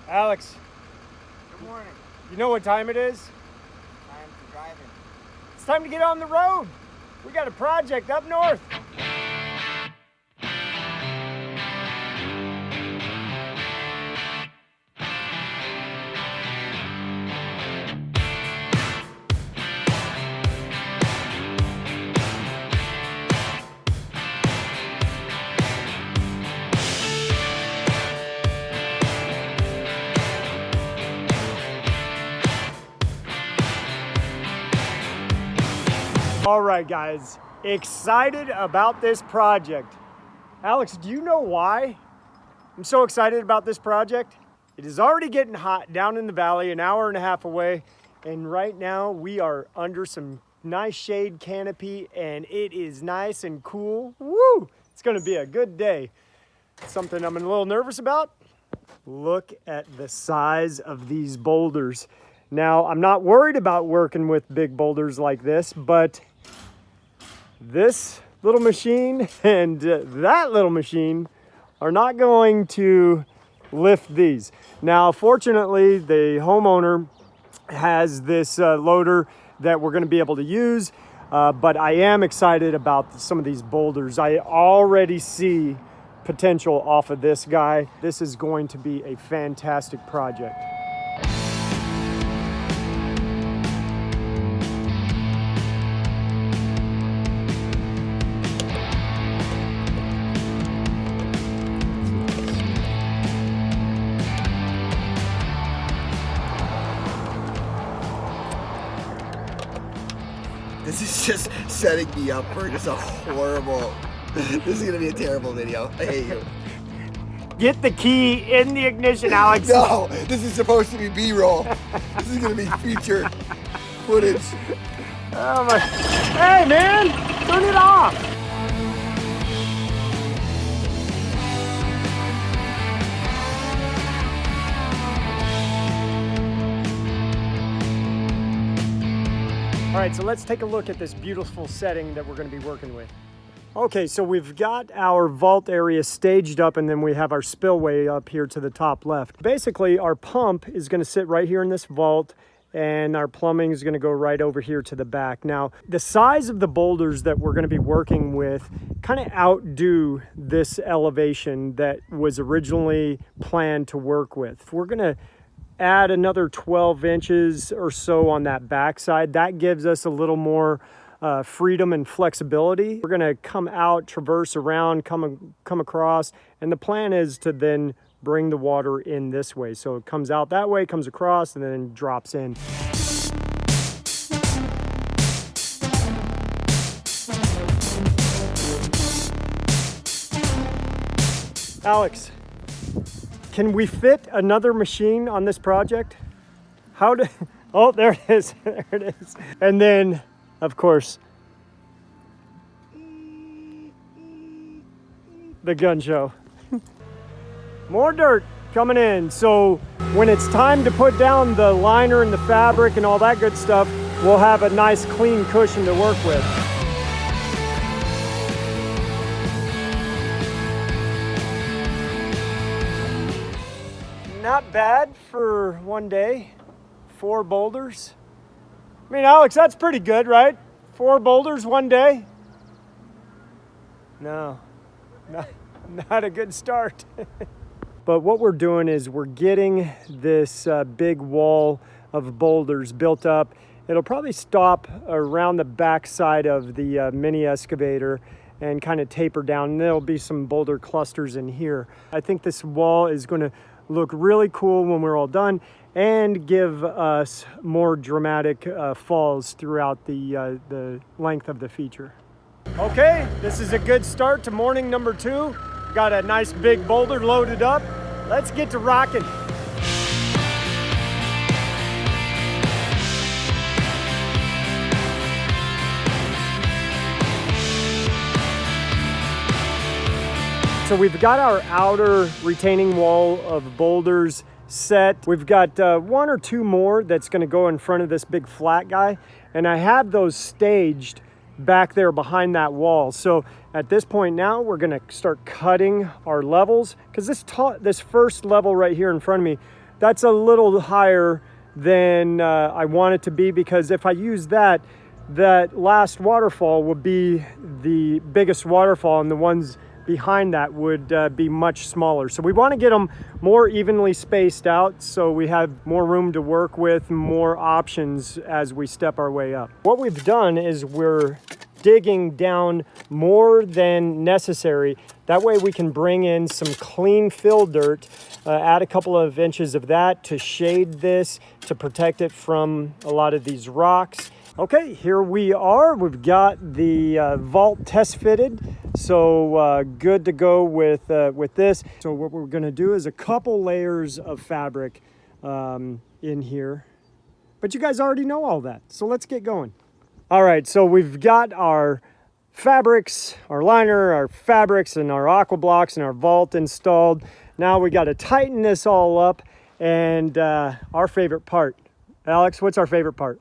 Alex, Good morning. you know what time it is? Time for driving. It's time to get on the road. We got a project up north. All right, guys, excited about this project. Alex, do you know why I'm so excited about this project? It is already getting hot down in the valley, an hour and a half away, and right now we are under some nice shade canopy and it is nice and cool. Woo! It's gonna be a good day. Something I'm a little nervous about. Look at the size of these boulders. Now, I'm not worried about working with big boulders like this, but this little machine and that little machine are not going to lift these. Now, fortunately, the homeowner has this loader that we're going to be able to use, but I am excited about some of these boulders. I already see potential off of this guy. This is going to be a fantastic project. This is just setting me up for just a horrible. This is gonna be a terrible video. I hate you. Get the key in the ignition, Alex. No, this is supposed to be B-roll. This is gonna be featured footage. Oh my! Hey, man, turn it off. All right, so let's take a look at this beautiful setting that we're going to be working with. Okay, so we've got our vault area staged up and then we have our spillway up here to the top left. Basically, our pump is going to sit right here in this vault and our plumbing is going to go right over here to the back. Now, the size of the boulders that we're going to be working with kind of outdo this elevation that was originally planned to work with. We're going to add another 12 inches or so on that backside. That gives us a little more freedom and flexibility. We're gonna come out, traverse around, come across, and the plan is to then bring the water in this way. So it comes out that way, comes across, and then drops in. Alex, can we fit another machine on this project? Oh, there it is, there it is. And then, of course, the gun show. More dirt coming in. So when it's time to put down the liner and the fabric and all that good stuff, we'll have a nice clean cushion to work with. Not bad for one day. 4 boulders. I mean, Alex, that's pretty good, right? 4 boulders one day? No, not a good start. But what we're doing is we're getting this big wall of boulders built up. It'll probably stop around the back side of the mini excavator and kind of taper down. And there'll be some boulder clusters in here. I think this wall is going to look really cool when we're all done and give us more dramatic falls throughout the length of the feature. Okay, this is a good start to morning number 2. Got a nice big boulder loaded up. Let's get to rocking. So we've got our outer retaining wall of boulders set. We've got 1 or 2 more that's going to go in front of this big flat guy. And I have those staged back there behind that wall. So at this point now, we're going to start cutting our levels because this first level right here in front of me, that's a little higher than I want it to be, because if I use that, that last waterfall would be the biggest waterfall, and the ones behind that would be much smaller. So we want to get them more evenly spaced out so we have more room to work with, more options as we step our way up. What we've done is we're digging down more than necessary. That way we can bring in some clean fill dirt, add a couple of inches of that to shade this, to protect it from a lot of these rocks. Okay, here we are. We've got the vault test fitted, so good to go with this. So what we're gonna do is a couple layers of fabric in here, but you guys already know all that, so let's get going. All right, so we've got our fabrics, our liner, our fabrics, and our aqua blocks and our vault installed. Now we got to tighten this all up, and our favorite part. Alex, what's our favorite part?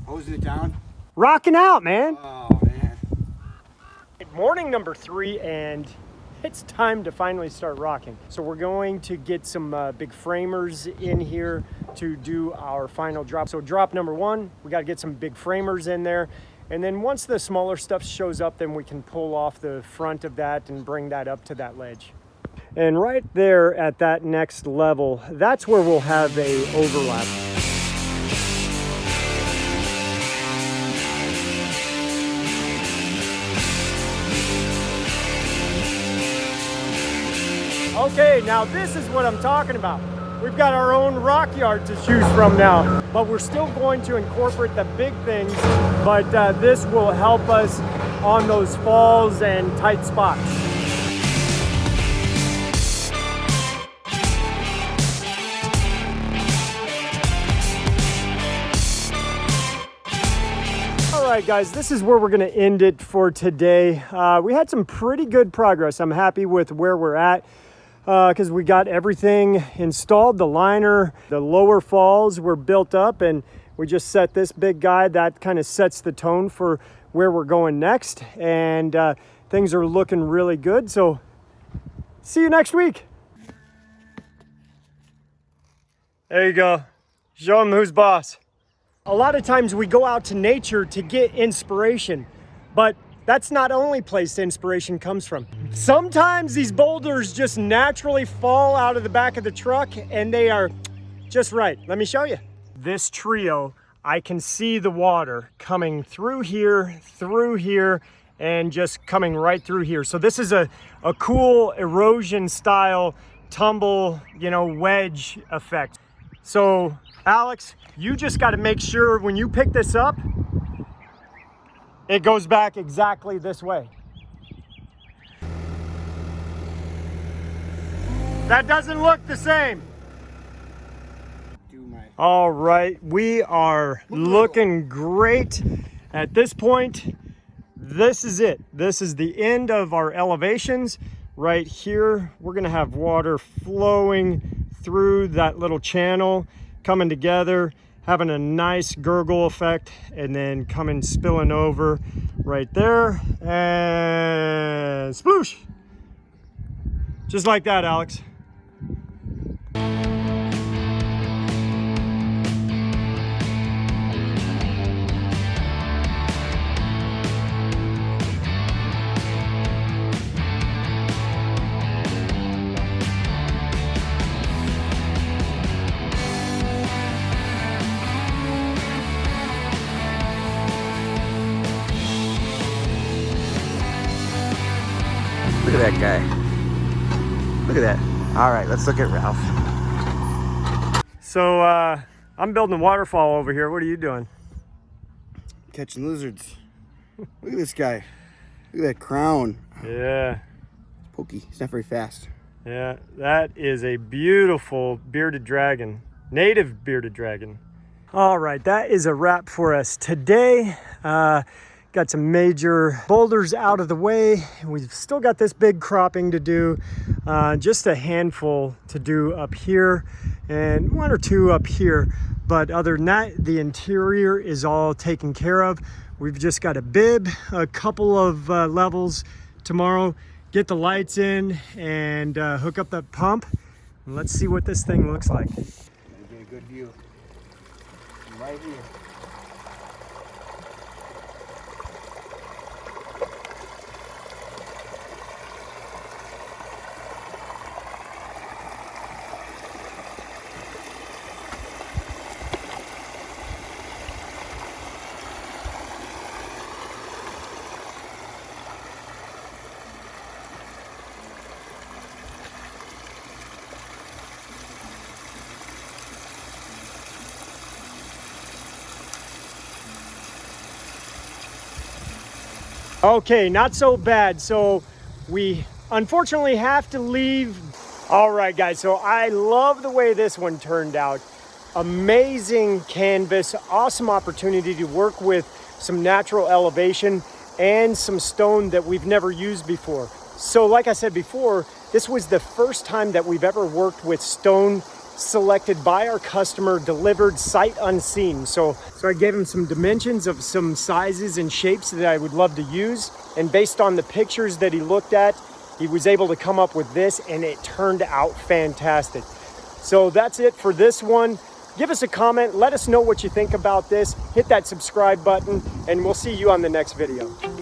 Hosing it down? Rocking out, man. Oh, man. Morning number 3, and it's time to finally start rocking. So we're going to get some big framers in here to do our final drop. So drop number 1, we got to get some big framers in there. And then once the smaller stuff shows up, then we can pull off the front of that and bring that up to that ledge. And right there at that next level, that's where we'll have a overlap. Okay, now this is what I'm talking about. We've got our own rock yard to choose from now, but we're still going to incorporate the big things, but this will help us on those falls and tight spots. All right, guys, this is where we're gonna end it for today. We had some pretty good progress. I'm happy with where we're at, because we got everything installed. The liner, the lower falls were built up, and we just set this big guy. That kind of sets the tone for where we're going next, and things are looking really good. So see you next week. There you go. Show them who's boss. A lot of times we go out to nature to get inspiration, but that's not the only place inspiration comes from. Sometimes these boulders just naturally fall out of the back of the truck, and they are just right. Let me show you. This trio, I can see the water coming through here, and just coming right through here. So this is a cool erosion style tumble, wedge effect. So Alex, you just got to make sure when you pick this up, it goes back exactly this way. That doesn't look the same. All right, we are looking great at this point. This is it. This is the end of our elevations. Right here, we're gonna have water flowing through that little channel, coming together, having a nice gurgle effect, and then coming spilling over right there, and sploosh. Just like that, Alex. Look at that guy. Look at that. All right, let's look at Ralph. So I'm building a waterfall over here. What are you doing? Catching lizards. Look at this guy. Look at that crown. Yeah. It's pokey. He's not very fast. Yeah, that is a beautiful bearded dragon, native bearded dragon. All right, that is a wrap for us today. Got some major boulders out of the way. We've still got this big cropping to do, just a handful to do up here and 1 or 2 up here. But other than that, the interior is all taken care of. We've just got a bib, a couple of levels tomorrow, get the lights in and hook up that pump. Let's see what this thing looks like. Get a good view. Right here. Okay, not so bad. So we unfortunately have to leave. All right, guys, so I love the way this one turned out. Amazing canvas, awesome opportunity to work with some natural elevation and some stone that we've never used before. So like I said before, this was the first time that we've ever worked with stone selected by our customer, delivered sight unseen. So I gave him some dimensions of some sizes and shapes that I would love to use. And based on the pictures that he looked at, he was able to come up with this, and it turned out fantastic. So that's it for this one. Give us a comment. Let us know what you think about this. Hit that subscribe button, and we'll see you on the next video.